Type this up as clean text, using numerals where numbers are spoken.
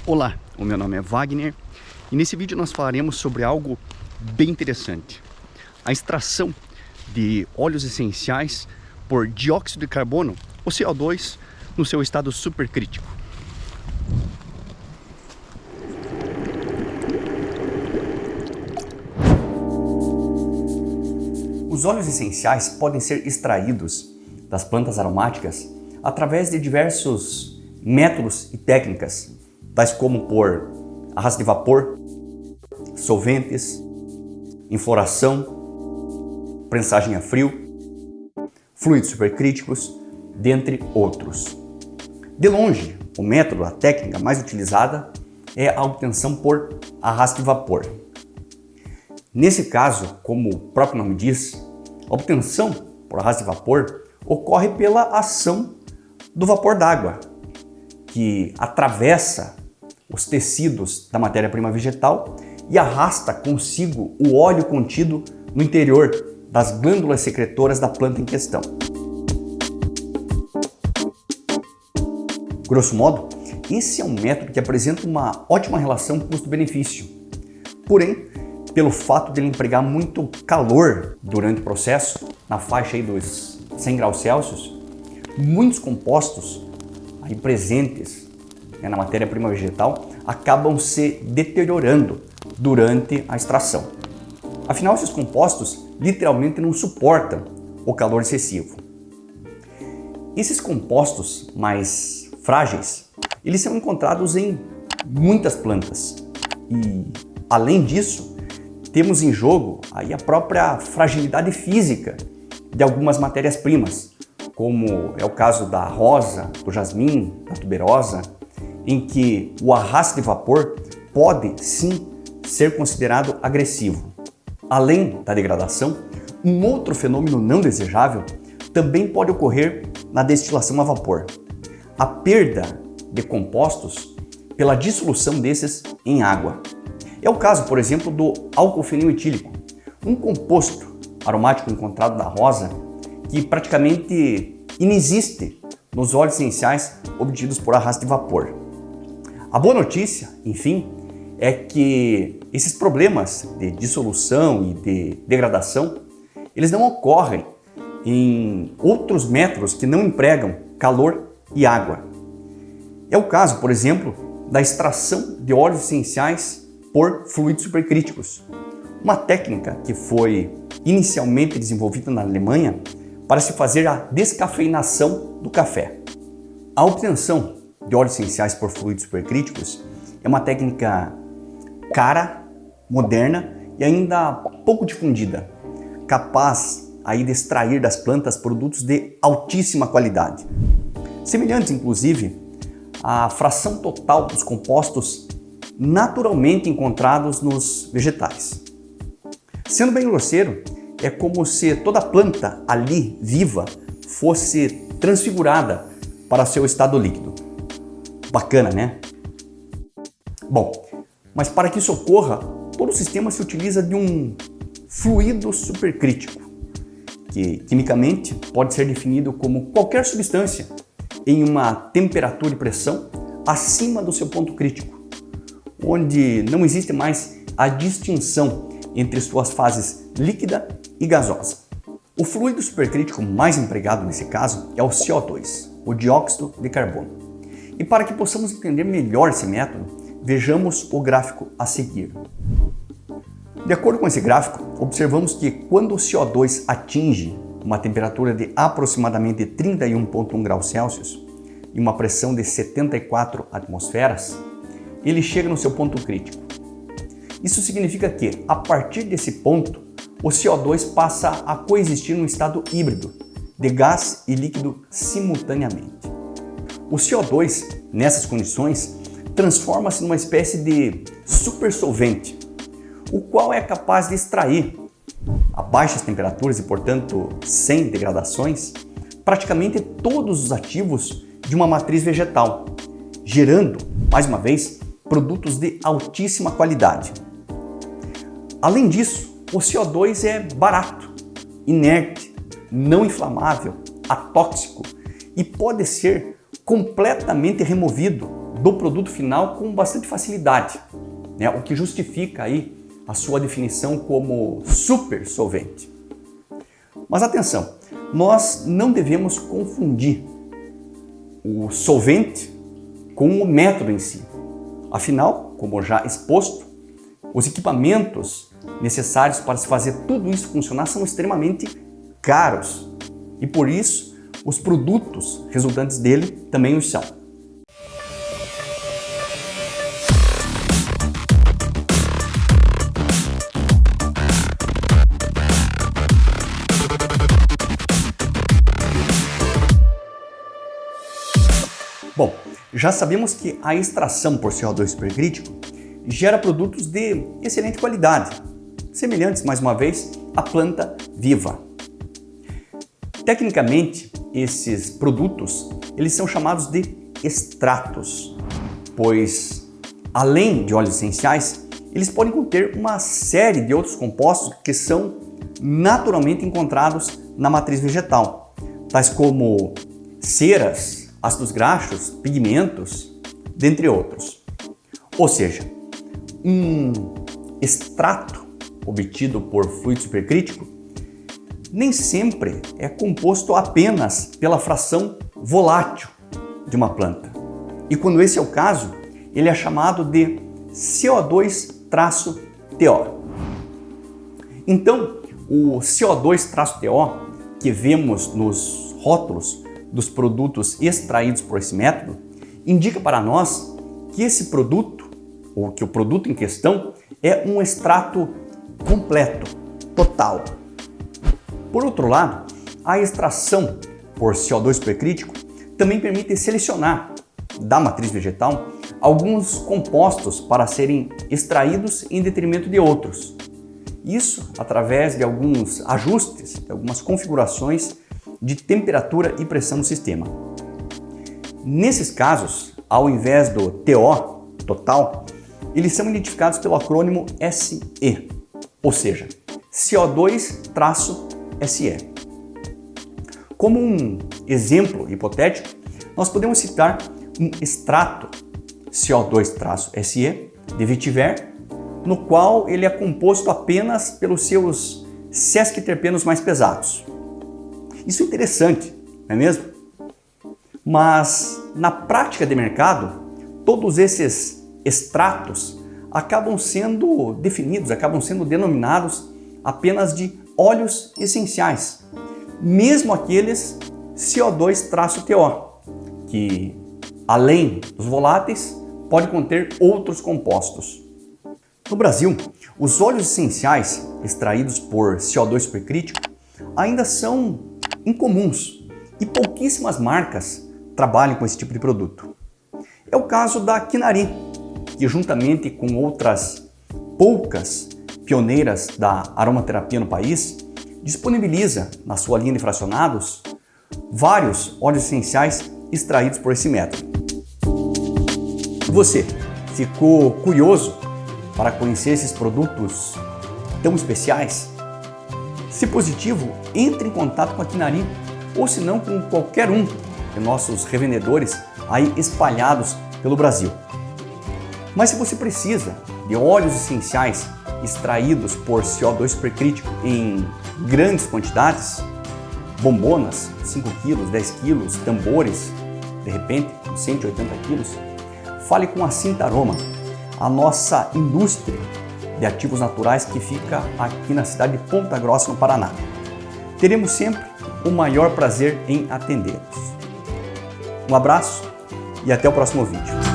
Olá, o meu nome é Wagner e nesse vídeo nós falaremos sobre algo bem interessante. A extração de óleos essenciais por dióxido de carbono, ou CO2, no seu estado supercrítico. Os óleos essenciais podem ser extraídos das plantas aromáticas através de diversos métodos e técnicas, tais como por arrasto de vapor, solventes, infloração, prensagem a frio, fluidos supercríticos, dentre outros. De longe, o método, a técnica mais utilizada é a obtenção por arrasto de vapor. Nesse caso, como o próprio nome diz, a obtenção por arrasto de vapor ocorre pela ação do vapor d'água, que atravessa os tecidos da matéria-prima vegetal e arrasta consigo o óleo contido no interior das glândulas secretoras da planta em questão. Grosso modo, esse é um método que apresenta uma ótima relação custo-benefício. Porém, pelo fato de ele empregar muito calor durante o processo, na faixa aí dos 100 graus Celsius, muitos compostos aí presentes na matéria-prima vegetal acabam se deteriorando durante a extração. Afinal, esses compostos literalmente não suportam o calor excessivo. Esses compostos mais frágeis, eles são encontrados em muitas plantas e, além disso, temos em jogo aí a própria fragilidade física de algumas matérias-primas, como é o caso da rosa, do jasmim, da tuberosa, em que o arrasto de vapor pode sim ser considerado agressivo. Além da degradação, um outro fenômeno não desejável também pode ocorrer na destilação a vapor: a perda de compostos pela dissolução desses em água. É o caso, por exemplo, do álcool fenil etílico, um composto aromático encontrado na rosa que praticamente inexiste nos óleos essenciais obtidos por arrasto de vapor. A boa notícia, enfim, é que esses problemas de dissolução e de degradação, eles não ocorrem em outros métodos que não empregam calor e água. É o caso, por exemplo, da extração de óleos essenciais por fluidos supercríticos, uma técnica que foi inicialmente desenvolvida na Alemanha para se fazer a descafeinação do café. A obtenção de óleos essenciais por fluidos supercríticos é uma técnica cara, moderna e ainda pouco difundida, capaz aí de extrair das plantas produtos de altíssima qualidade, semelhantes inclusive à fração total dos compostos naturalmente encontrados nos vegetais. Sendo bem grosseiro, é como se toda planta ali viva fosse transfigurada para seu estado líquido. Bacana, né? Bom, mas para que isso ocorra, todo o sistema se utiliza de um fluido supercrítico, que quimicamente pode ser definido como qualquer substância em uma temperatura e pressão acima do seu ponto crítico, onde não existe mais a distinção entre suas fases líquida e gasosa. O fluido supercrítico mais empregado nesse caso é o CO2, o dióxido de carbono. E para que possamos entender melhor esse método, vejamos o gráfico a seguir. De acordo com esse gráfico, observamos que quando o CO2 atinge uma temperatura de aproximadamente 31,1 graus Celsius e uma pressão de 74 atmosferas, ele chega no seu ponto crítico. Isso significa que, a partir desse ponto, o CO2 passa a coexistir num estado híbrido, de gás e líquido simultaneamente. O CO2, nessas condições, transforma-se numa espécie de supersolvente, o qual é capaz de extrair, a baixas temperaturas e, portanto, sem degradações, praticamente todos os ativos de uma matriz vegetal, gerando, mais uma vez, produtos de altíssima qualidade. Além disso, o CO2 é barato, inerte, não inflamável, atóxico e pode ser completamente removido do produto final com bastante facilidade, né? O que justifica aí a sua definição como super solvente. Mas atenção, nós não devemos confundir o solvente com o método em si. Afinal, como já exposto, os equipamentos necessários para se fazer tudo isso funcionar são extremamente caros e por isso os produtos resultantes dele também o são. Bom, já sabemos que a extração por CO2 supercrítico gera produtos de excelente qualidade, semelhantes, mais uma vez, à planta viva. Tecnicamente, esses produtos eles são chamados de extratos, pois, além de óleos essenciais, eles podem conter uma série de outros compostos que são naturalmente encontrados na matriz vegetal, tais como ceras, ácidos graxos, pigmentos, dentre outros. Ou seja, um extrato obtido por fluido supercrítico nem sempre é composto apenas pela fração volátil de uma planta. E quando esse é o caso, ele é chamado de CO2-TO. Então, o CO2-TO que vemos nos rótulos dos produtos extraídos por esse método indica para nós que esse produto, ou que o produto em questão, é um extrato completo, total. Por outro lado, a extração por CO2 supercrítico também permite selecionar da matriz vegetal alguns compostos para serem extraídos em detrimento de outros. Isso através de alguns ajustes, de algumas configurações de temperatura e pressão no sistema. Nesses casos, ao invés do TO, total, eles são identificados pelo acrônimo SE, ou seja, CO2-SE. Como um exemplo hipotético, nós podemos citar um extrato CO2-SE de vetiver, no qual ele é composto apenas pelos seus sesquiterpenos mais pesados. Isso é interessante, não é mesmo? Mas na prática de mercado, todos esses extratos acabam sendo definidos, acabam sendo denominados apenas de óleos essenciais, mesmo aqueles CO2-TO, que além dos voláteis, pode conter outros compostos. No Brasil, os óleos essenciais extraídos por CO2 supercrítico ainda são incomuns e pouquíssimas marcas trabalham com esse tipo de produto. É o caso da Quinari, que juntamente com outras poucas pioneiras da aromaterapia no país, disponibiliza na sua linha de fracionados vários óleos essenciais extraídos por esse método. Você ficou curioso para conhecer esses produtos tão especiais? Se positivo, entre em contato com a Quinari ou se não com qualquer um de nossos revendedores aí espalhados pelo Brasil. Mas se você precisa de óleos essenciais extraídos por CO2 supercrítico em grandes quantidades, bombonas, 5 kg, 10 kg, tambores, de repente, 180 kg, fale com a Sintaroma, a nossa indústria de ativos naturais que fica aqui na cidade de Ponta Grossa, no Paraná. Teremos sempre o maior prazer em atendê-los. Um abraço e até o próximo vídeo.